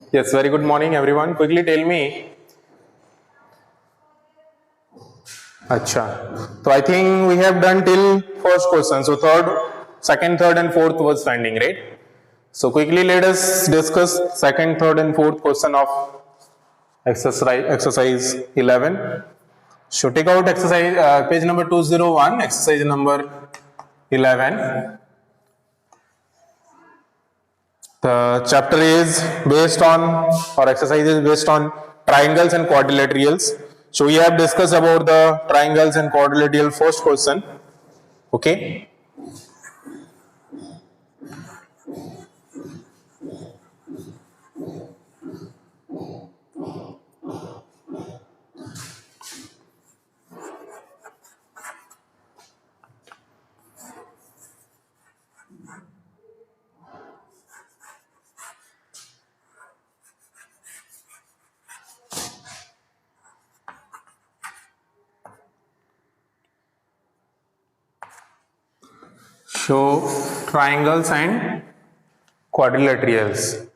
Yes, very good morning everyone. Quickly tell me. Acha. So I think we have done till first question. So second, third and fourth was pending, right? So quickly let us discuss second, third and fourth question of exercise 11. So take out exercise page number 201, exercise number 11. The chapter is based on, or exercise is based on triangles and quadrilaterals. So we have discussed about the triangles and quadrilateral first question. Okay. Show triangles and quadrilaterals.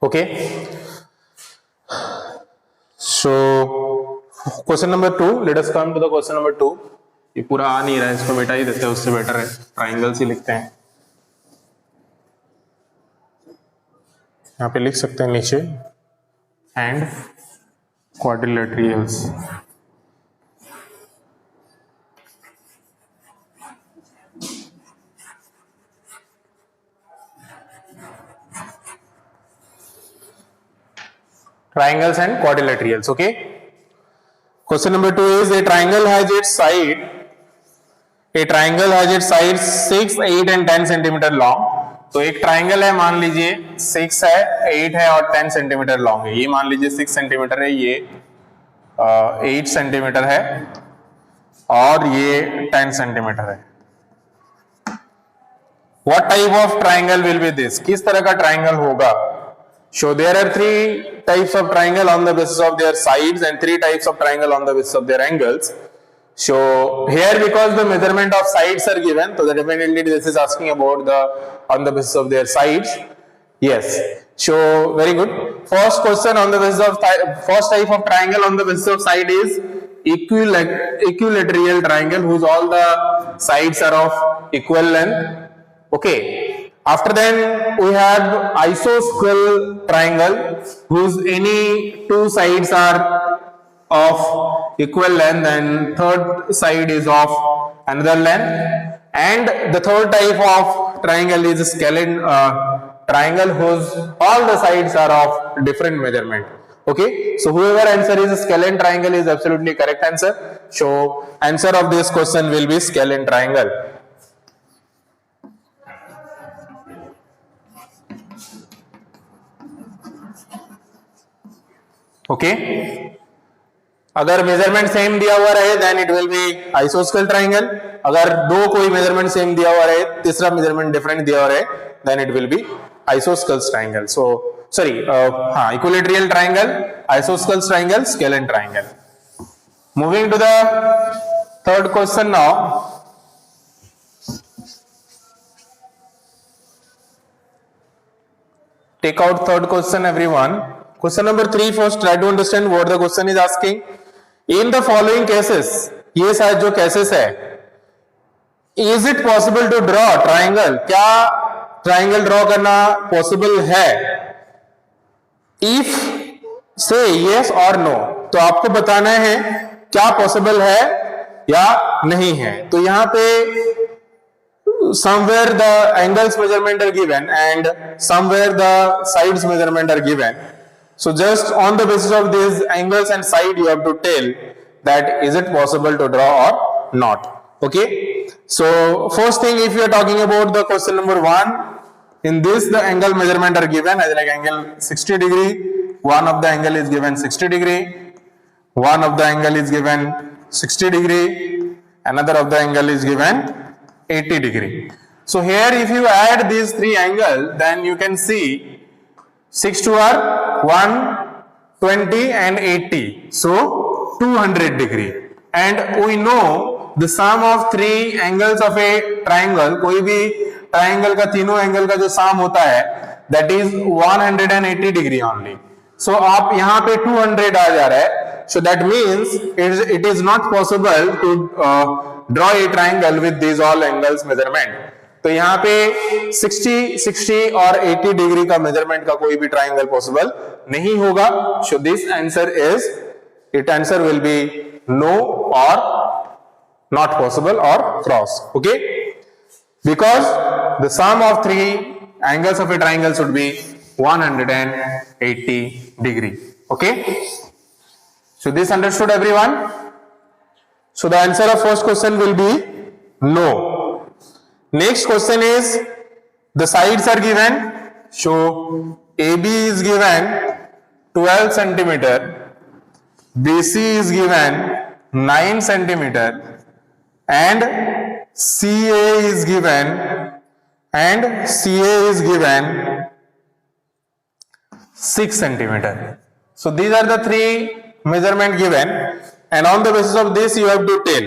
Okay. So question number 2. Let us come to the question number 2. ये पूरा आ नहीं रहा है, इसको मिटा ही देते हैं, उससे बेटर है ट्राइंगल्स ही लिखते हैं. यहाँ पे लिख सकते हैं नीचे and quadrilaterals. Triangles and quadrilaterals. Okay. Question number 2 is a triangle has its side. A triangle has its sides 6, 8 and 10 centimetre long. तो एक ट्राइंगल है, मान लीजिए 6 है, 8 है और 10 सेंटीमीटर लॉन्ग है. ये मान लीजिए 6 सेंटीमीटर है, ये 8 सेंटीमीटर है और ये 10 सेंटीमीटर है. What type of triangle will be this? किस तरह का ट्राइंगल होगा? So there are 3 types of triangle on the basis of their sides and 3 types of triangle on the basis of their angles. So here, because the measurement of sides are given, so definitely this is asking about the on the basis of their sides. Yes. So very good. First question on the basis of first type of triangle on the basis of side is equilateral triangle whose all the sides are of equal length. Okay. After then we have isosceles triangle whose any 2 sides are of equal length and third side is of another length. And the third type of triangle is scalene triangle whose all the sides are of different measurement. Okay, so whoever answer is scalene triangle is absolutely correct answer. So answer of this question will be scalene triangle. Okay. अगर measurement same दिया हुआ रहे then it will be आइसोस्केल triangle. अगर दो कोई measurement same दिया हुआ रहे, तीसरा मेजरमेंट डिफरेंट दिया हुआ रहे, देन इट विल बी आइसोस्केल ट्राइंगल. सो सॉरी, हाँ, इक्विलैटरल ट्राइंगल, आइसोस्केल triangle, scalene triangle. Moving to the third question now. Take out third question everyone. Question number 3 first try to understand what the question is asking. In the following cases, ये शायद जो cases है, is it possible to draw triangle? क्या triangle draw करना possible है? If say yes or no, तो आपको बताना है क्या possible है या नहीं है. तो यहाँ पे somewhere the angles measurement are given and somewhere the sides measurement are given. So just on the basis of these angles and side you have to tell that is it possible to draw or not. Okay. So first thing, if you are talking about the question number 1, in this the angle measurement are given as like angle 60 degree, one of the angle is given 60 degree, one of the angle is given 60 degree, another of the angle is given 80 degree. So here if you add these 3 angles, then you can see 6 to are 120 and 80, so 200 degree. and we know the sum of three angles of a triangle, कोई भी triangle का तीनों angle का जो सम होता है that is 180 degree only. So आप यहाँ पे 200 आ जा रहा है. So that means it is not possible to draw a triangle with these all angles measurement. तो यहाँ पे 60 और 80 डिग्री का मेजरमेंट का कोई भी ट्राइंगल पॉसिबल नहीं होगा. So this answer will be no or not possible or cross. Okay, because the sum of three angles of a triangle should be 180 degree. Okay, so this understood everyone? So the answer of first question will be no. Next question is, the sides are given. So AB is given 12 centimeter, BC is given 9 centimeter, and CA is given 6 centimeter. So these are the three measurement given, and on the basis of this you have to tell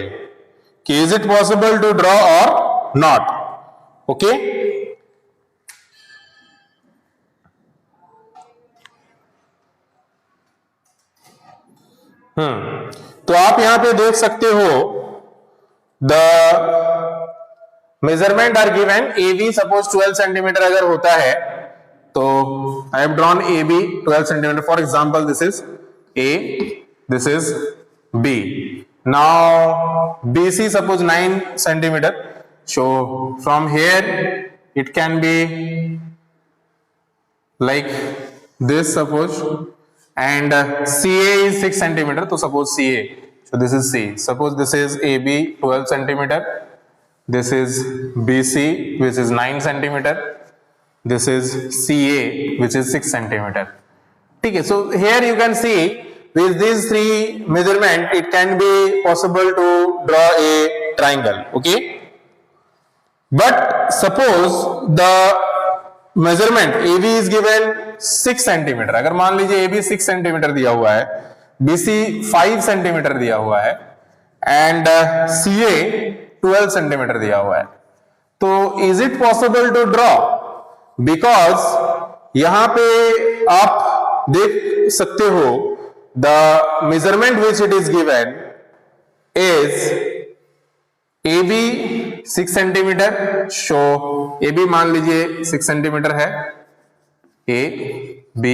is it possible to draw or not. Okay, तो आप यहां पे देख सकते हो the measurement are given. AB suppose 12 centimetre अगर होता है तो I have drawn AB 12 centimetre. For example this is A, this is B. Now BC suppose 9 centimetre. So from here it can be like this suppose, and CA is 6 centimeter. So suppose CA, so this is C. Suppose this is AB 12 centimeter, this is BC which is 9 centimeter, this is CA which is 6 centimeter. Okay, so here you can see with these three measurement it can be possible to draw a triangle. Okay, but suppose the measurement AB is given 6 centimeter. अगर मान लीजिए AB 6 centimeter दिया हुआ है, BC 5 centimeter दिया हुआ है, and CA 12 centimeter दिया हुआ है, तो is it possible to draw? Because यहां पे आप देख सकते हो the measurement which it is given is AB 6 centimetre. Show AB मान लीजिए 6 सेंटीमीटर है, A B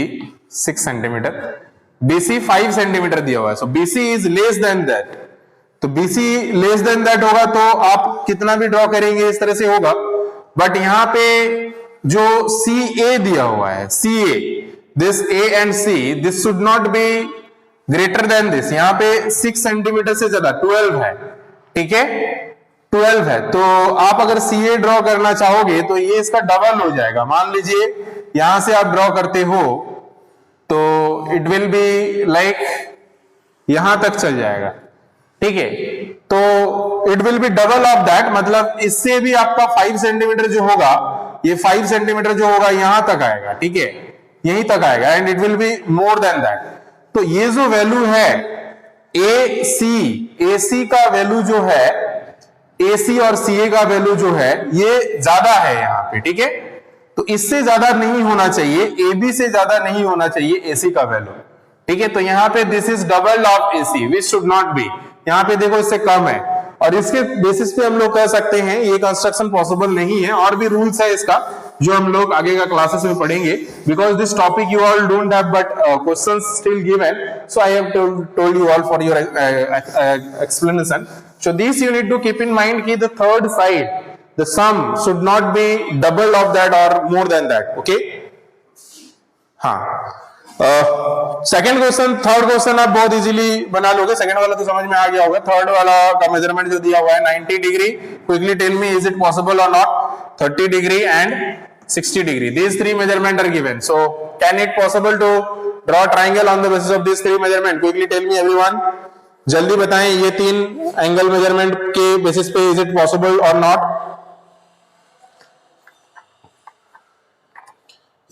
6 centimetre, BC 5 centimetre दिया हुआ है. सो BC is less than that. तो BC लेस देन दैट होगा तो आप कितना भी ड्रॉ करेंगे इस तरह से होगा. बट यहां पे जो CA दिया हुआ है, CA, this A and C, this should not B greater then this. यहां पे 6 सेंटीमीटर से ज्यादा 12 है. ठीक है, 12 है. तो आप अगर CA ड्रॉ करना चाहोगे तो ये इसका डबल हो जाएगा. मान लीजिए यहां से आप ड्रॉ करते हो तो इट विल बी लाइक यहां तक चल जाएगा. ठीक है, तो it will B double of that. मतलब इससे भी आपका 5 सेंटीमीटर जो होगा, ये 5 सेंटीमीटर जो होगा यहां तक आएगा. ठीक है, यहीं तक आएगा, and it will be more than that. तो ये जो वैल्यू है AC का वैल्यू जो है, AC और CA का वैल्यू जो है ये ज्यादा है यहाँ पे. ठीक है, तो इससे ज्यादा नहीं होना चाहिए, AB से ज्यादा नहीं होना चाहिए AC का वैल्यू. ठीक है, तो यहाँ पे this is double of AC which should not B. यहाँ पे देखो इससे कम है, और इसके बेसिस पे हम लोग कह सकते हैं ये कंस्ट्रक्शन पॉसिबल नहीं है. और भी रूल्स है इसका जो हम लोग आगे का क्लासेस में पढ़ेंगे. Because this topic you all don't have but questions still given, so I have told you all for your explanation. So this you need to keep in mind कि the third side, the sum should not be double of that or more than that. Okay? हाँ. Second question, third question आप बहुत easily बना लोगे. Second वाला तो समझ में आ गया होगा. थर्ड वाला का मेजरमेंट जो दिया हुआ है 90 degree. Quickly tell me is it possible or not. 30 degree and 60 degree. These three measurement are given. So can it possible to draw triangle on the basis of these three measurement? Quickly tell me everyone. जल्दी बताएं, ये तीन angle measurement के basis पे is it possible or not?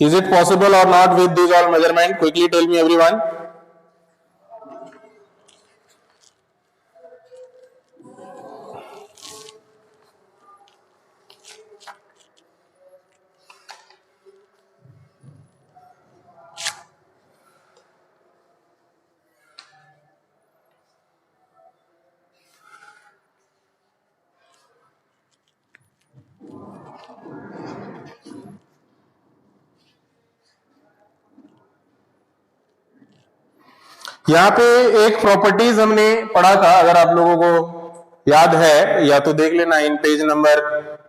Is it possible or not with these all measurement? Quickly tell me everyone. यहाँ पे एक properties हमने पढ़ा था, अगर आप लोगों को याद है या तो देख लेना in page number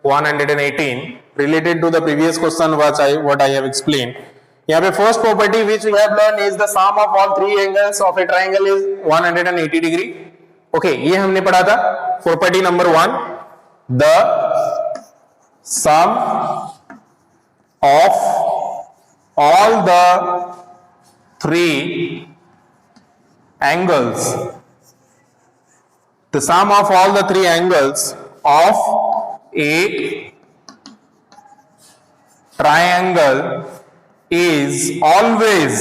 118 related to the previous question what I have explain. यहाँ पे first property which we have learn is the sum of all three angles of a triangle is 180 degree. Okay, ये हमने पढ़ा था property number 1, the sum of all the three angles, the sum of all the three angles of a triangle is always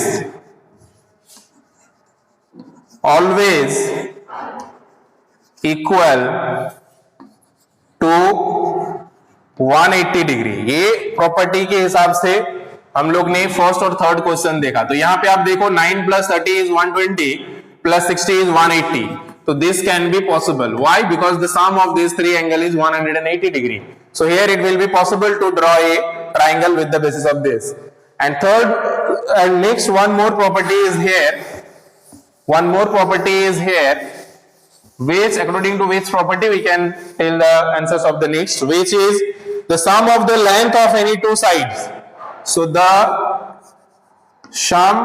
equal to 180 degree. ये property के हिसाब से हम लोग ने फर्स्ट और थर्ड क्वेश्चन देखा। तो यहां पे आप देखो 9 plus 30 is 120 plus 60 is 180. So this can be possible. Why? Because the sum of these three angle is 180 degree. So here it will be possible to draw a triangle with the basis of this. And third and next one more property is here. One more property is here, which according to which property we can tell the answers of the next, which is the sum of the length of any two sides. So the sum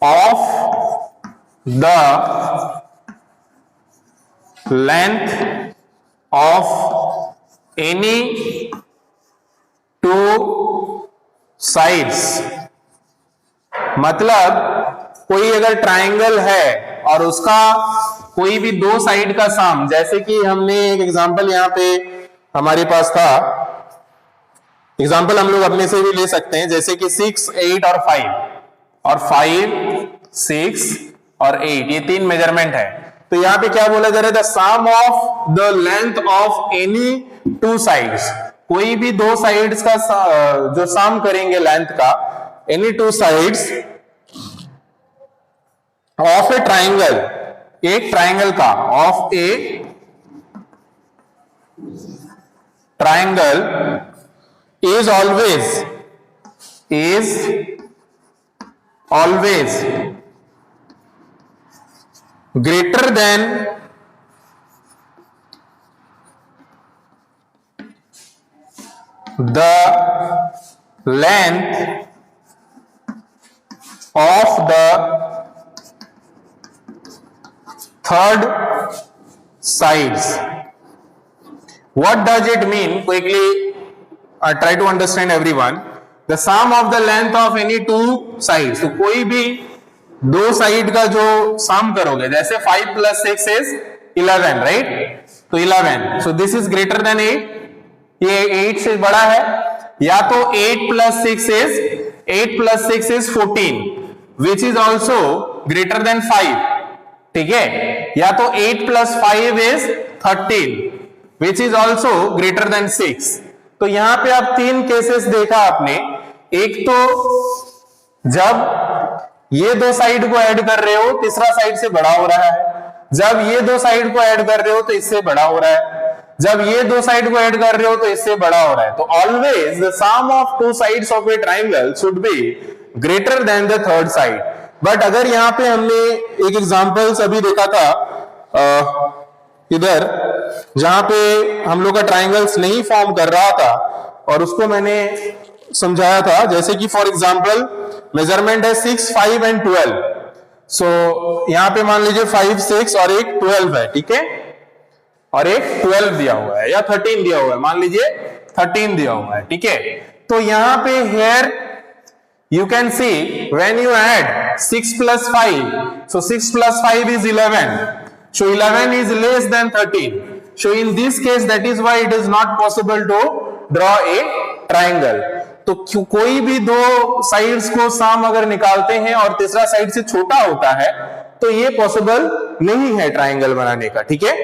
of the length of any two sides, मतलब कोई अगर triangle है और उसका कोई भी दो side का सम, जैसे कि हमने एक एग्जांपल यहां पे हमारे पास था, एग्जाम्पल हम लोग अपने से भी ले सकते हैं, जैसे कि 6, 8 और 5 और 5, 6 और 8 ये तीन मेजरमेंट है। तो यहां पे क्या बोला जा रहा है, the sum of the length of any two sides, कोई भी दो साइड्स का जो सम करेंगे लेंथ का, any two sides of a triangle, एक ट्राइंगल का, of a triangle is always greater than the length of the third sides. What does it mean? Quickly try to understand everyone. The sum of the length of any two sides, तो कोई भी दो side का जो सम करोगे, जैसे 5 plus 6 is 11, right? तो 11, so this is greater than 8, ये 8 से बड़ा है, या तो 8 plus 6 is 14, which is also greater than 5, ठीक है, या तो 8 plus 5 is 13, which is also greater than 6। तो यहां पे आप तीन केसेस देखा आपने, एक तो जब ये दो साइड को ऐड कर रहे हो तीसरा साइड से बड़ा हो रहा है, जब ये दो साइड को ऐड कर रहे हो तो इससे बड़ा हो रहा है, जब ये दो साइड को ऐड कर रहे हो तो इससे बड़ा हो रहा है। तो always the sum of two sides of a triangle should be greater than the third side. But अगर यहाँ पे हमने एक एग्जांपल्स अभी देखा था इधर, जहां पे हम लोग का ट्राइंगल्स नहीं फॉर्म कर रहा था और उसको मैंने समझाया था, जैसे कि फॉर एग्जांपल मेजरमेंट है 6, 5 एंड 12। सो यहां पे मान लीजिए 5, 6 और एक 12 है, ठीक है, और एक 12 दिया हुआ है या 13 दिया हुआ है, मान लीजिए 13 दिया हुआ है, ठीक है। तो यहां पे hair you can see when you add 6 plus 5, so 6 plus 5 is 11, so 11 is less than 13, so in this case that is why it is not possible to draw a triangle। तो कोई भी दो साइड्स को सम अगर निकालते हैं और तीसरा साइड से छोटा होता है तो ये पॉसिबल नहीं है ट्राइंगल बनाने का, ठीक है।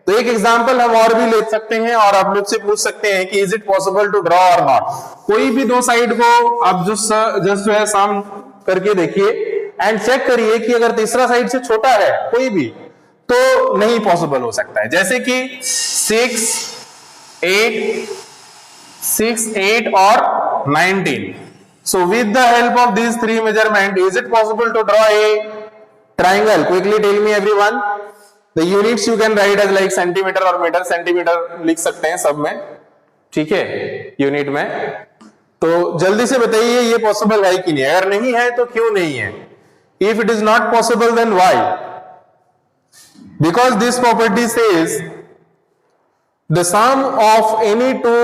तो एक एग्जांपल हम और भी ले सकते हैं और आप लोग से पूछ सकते हैं कि is it possible to draw or not. कोई भी दो साइड को आप जस्ट जो है सम करके देखिए एंड चेक करिए कि अगर तीसरा साइड से छोटा है कोई भी तो नहीं पॉसिबल हो सकता है। जैसे कि 6, 8 और 19, So with the help of these three measurements, is it possible to draw a triangle? Quickly tell me everyone. The units you can write as like centimetre और मीटर, सेंटीमीटर लिख सकते हैं सब में, ठीक है, यूनिट में। तो जल्दी से बताइए ये पॉसिबल है कि नहीं, अगर नहीं है तो क्यों नहीं है? If it is not possible then why? Because this property says the sum of any two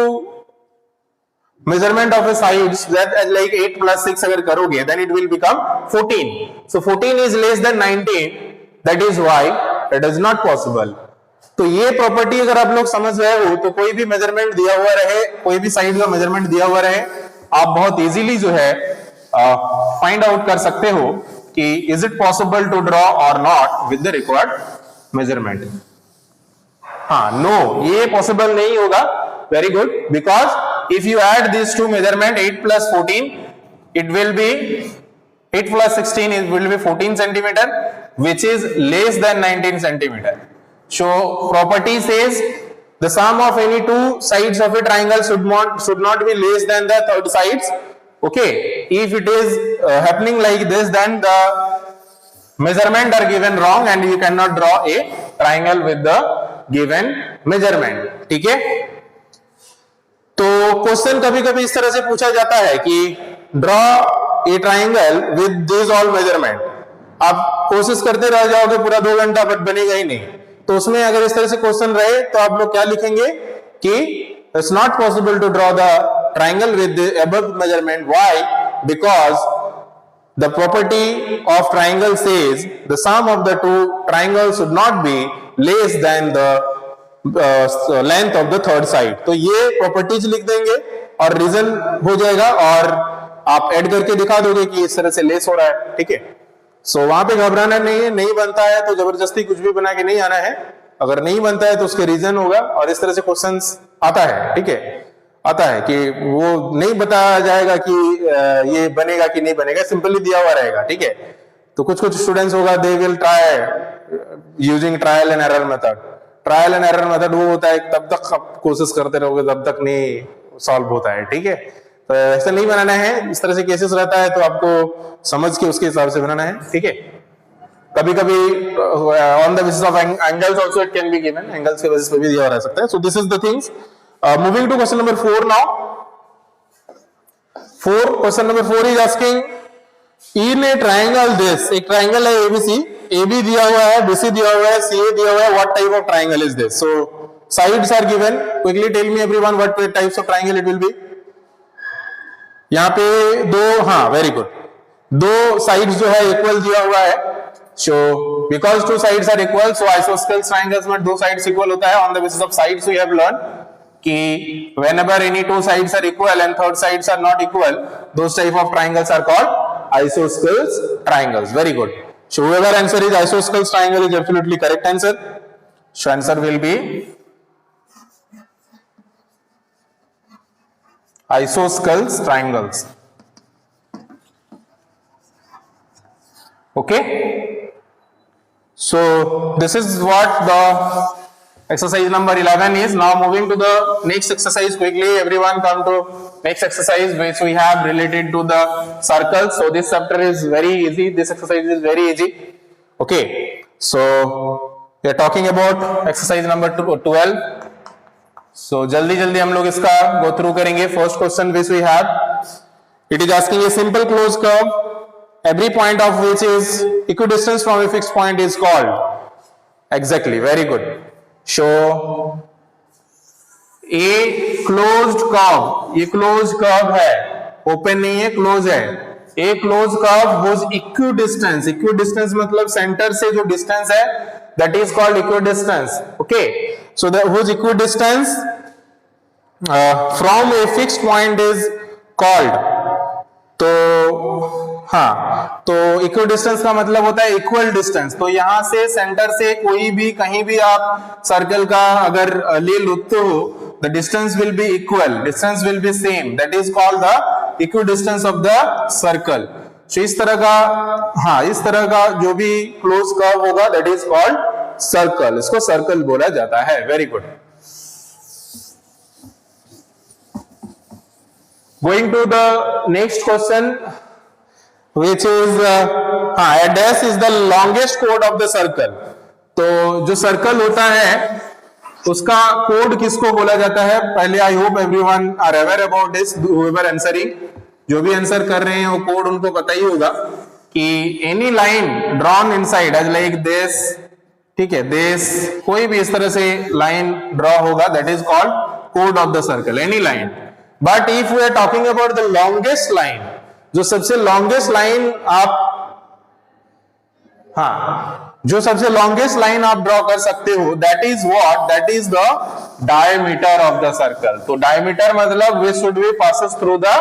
measurement of a sides that as like 8 plus 6 अगर करोगे then it will become 14. So 14 is less than 19. That is why it is not possible. तो ये property अगर आप लोग समझ रहे हो तो कोई भी मेजरमेंट दिया हुआ रहे, कोई भी साइड का मेजरमेंट दिया हुआ रहे, आप बहुत इजीली जो है फाइंड आउट कर सकते हो कि is it possible to draw or not with the required measurement. हाँ, नो, ये पॉसिबल नहीं होगा। Very good, because if you add this two measurement 8 plus 14, it will be 8 plus 16, it will be 14 centimeter, which is less than 19 centimeter. So property says the sum of any two sides of a triangle should not be less than the third sides. Okay, if it is happening like this, then the measurement are given wrong and you cannot draw a triangle with the given measurement. ठीक है? तो question कभी कभी इस तरह से पूछा जाता है कि draw a triangle with this all measurement. आप कोशिश करते रह जाओगे पूरा 2 घंटा, बट बनेगा ही नहीं। तो उसमें अगर इस तरह से क्वेश्चन रहे तो आप लोग क्या लिखेंगे कि it's not possible to draw the triangle with the above measurement. Why? Because the property of triangle says the sum of the two triangles should not be less than the length of the third side. तो ये properties लिख देंगे और reason हो जाएगा और आप add करके दिखा दोगे कि इस तरह से लेस हो रहा है। ठीक है, सो वहां पे घबराना नहीं है। नहीं बनता है तो जबरदस्ती कुछ भी बना के नहीं आना है, अगर नहीं बनता है तो उसके रीजन होगा और इस तरह से क्वेश्चंस आता है। ठीक है, आता है कि वो नहीं बताया जाएगा कि ये बनेगा कि नहीं बनेगा, सिंपली दिया हुआ रहेगा। ठीक है, तो कुछ कुछ स्टूडेंट्स होगा they will try using trial and error method. Trial and error method वो होता है तब तक आप कोशिश करते रहोगे तब तक नहीं सॉल्व होता है। ठीक है, तो ऐसा नहीं बनाना है। इस तरह से केसेस रहता है तो आपको समझ के उसके हिसाब से बनाना है। ठीक है, कभी कभी on the basis of angles also it can be given, angles के बेसिस पे भी दिया रह सकता है। So this is the things. Moving to question number 4 now. Question number 4 is asking in a triangle this, एक ट्राइंगल है एबीसी, AB दिया हुआ है, BC दिया हुआ है, CA दिया हुआ है, what type of triangle is this? So sides are given, quickly tell me everyone what types of triangle it will be. यहाँ पे दो, हाँ वेरी गुड, दो साइड्स जो है इक्वल दिया हुआ है। So because two sides are equal so isosceles triangles में दो साइड्स इक्वल होता है। On the basis of sides we have learn कि whenever any two sides are equal and third sides are not equal, those type of triangles are called isosceles triangles. Very good. So whoever answer is isosceles triangle is absolutely correct answer. So answer will be isosceles triangles. Okay, so this is what the exercise number 11 is. Now moving to the next exercise quickly, everyone come to next exercise which we have related to the circles. So this chapter is very easy, this exercise is very easy. Okay, so we are talking about exercise number 12. So जल्दी जल्दी हम लोग इसका go through करेंगे. First question which we have, it is asking a simple closed curve, every point of which is equidistant from a fixed point is called. Exactly, very good. Show a closed curve, ये closed curve है, open नहीं है, close है। a closed curve whose equidistance, equidistance मतलब center से जो distance है, that is called equidistance. Okay, so the whose equidistance from a fixed point is called. तो हाँ, तो इक्विडिस्टेंस का मतलब होता है इक्वल डिस्टेंस। तो यहां से सेंटर से कोई भी कहीं भी आप सर्कल का अगर ले लो तो the distance will be equal, distance will be same, that is called the equidistance of the circle. तो इस तरह का, हाँ इस तरह का जो भी क्लोज कर्व होगा दैट इज कॉल्ड सर्कल, इसको सर्कल बोला जाता है। Very good. Going to the next question, which is a dash is the longest chord of the circle. तो जो सर्कल होता है उसका कोड किसको बोला जाता है? पहले I hope everyone are aware about this, whoever answering, जो भी आंसर कर रहे हैं वो कोड उनको पता ही होगा कि any line drawn inside as like this, ठीक है, दिस, कोई भी इस तरह से लाइन ड्रॉ होगा, दैट इज कॉल्ड कोड of the circle, any line. But if we are talking about the longest line, जो सबसे लॉन्गेस्ट लाइन आप, जो सबसे लॉन्गेस्ट लाइन आप ड्रॉ कर सकते हो, that is what, that is the diameter of the circle. तो डायमीटर मतलब which should be passes through the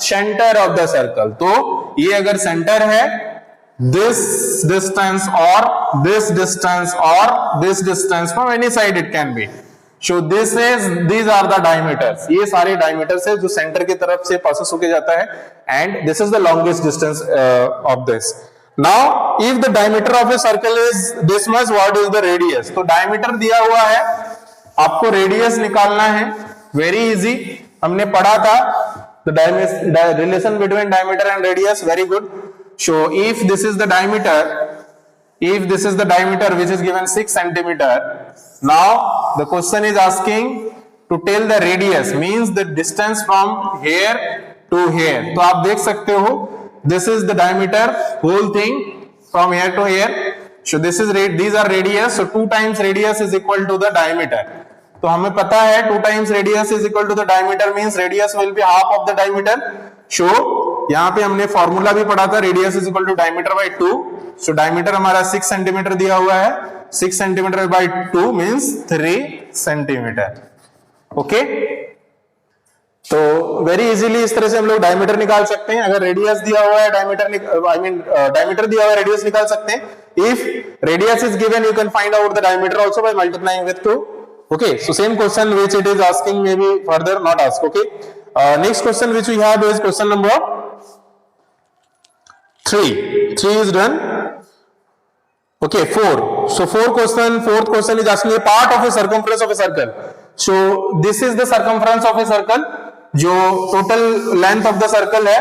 centre of the circle. तो ये अगर सेंटर है, this distance or this distance or this distance from any side it can be. So these are the diameters. ये सारे diameters है जो centre की तरफ से पासेस होके जाता है, and this is the longest distance of this. Now if the diameter of a circle is this much, what is the radius? तो diameter दिया हुआ है, आपको radius निकालना है. Very easy, हमने पढ़ा था the relation between diameter and radius. Very good. So if this is the diameter, which is given 6 centimeter, now the question is asking to tell the radius, means the distance from here to here. तो आप देख सकते हो, this is the diameter, whole thing from here to here. So this is these are radius. So 2 times radius is equal to the diameter. तो हमें पता है 2 times radius is equal to the diameter means radius will be half of the diameter. So यहाँ पे हमने formula भी पढ़ा था, radius is equal to diameter by 2. So diameter हमारा 6 सेंटीमीटर दिया हुआ है, 6 centimetre by 2 means 3 centimetre. Okay, तो वेरी इजीली इस तरह से हम लोग डायमीटर निकाल सकते हैं. अगर रेडियस दिया हुआ है, डायमीटर डायमीटर दिया हुआ है, रेडियस निकाल सकते हैं. If radius is given, you can find out the diameter also by multiplying with 2. Okay, so same question which it is asking, may be further not ask. Okay, next question which we have is question number 3 is done. Okay, 4. So fourth question is asking a part of a circumference of a circle. So this is the circumference of a circle, जो total length of the circle है.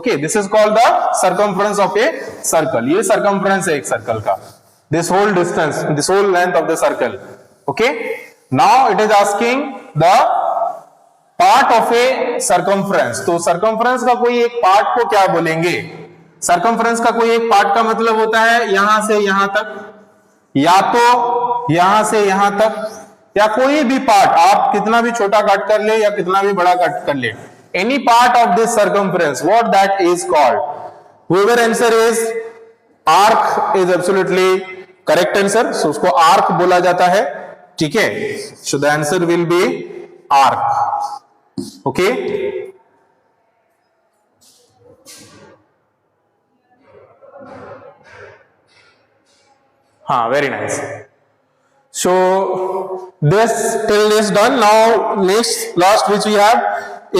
Okay, this is called the circumference of a circle. ये circumference है एक circle का, this whole distance, this whole length of the circle. Okay, now it is asking the part of A circumference. तो circumference का कोई एक part को क्या बोलेंगे? सर्कमफ्रेंस का कोई एक पार्ट का मतलब होता है यहां से यहां तक, या तो यहां से यहां तक, या कोई भी पार्ट आप कितना भी छोटा कट कर ले या कितना भी बड़ा कट कर ले, any part of this circumference, what that is called? Whoever answer is arc is absolutely correct answer. So उसको आर्क बोला जाता है. ठीक है, so the answer will be arc. Okay, very nice. So this till is done. Now last which we have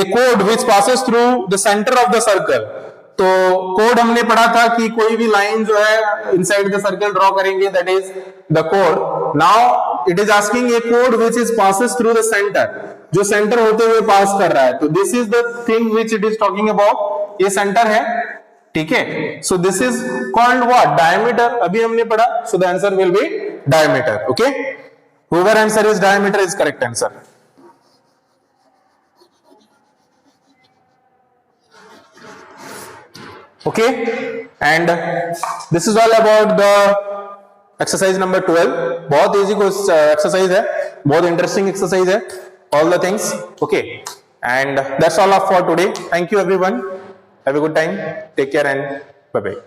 a chord which passes through the center of the circle. तो code हमने पढ़ा था कि कोई भी लाइन जो है inside the circle draw करेंगे, that is the code. Now it is asking A code which is passes through the centre, जो सेंटर होते हुए पास कर रहा है. तो this is the thing which it is talking about. ये सेंटर है, ठीक है. So this is called what? Diameter. अभी हमने पढ़ा. सो the answer will B diameter. Okay, whoever answer is diameter is correct answer. Okay, and this is all about the exercise number 12. बहुत easy exercise है, बहुत interesting exercise है, all the things. Okay, and that's all for today. Thank you everyone. Have a good time. Take care and bye bye.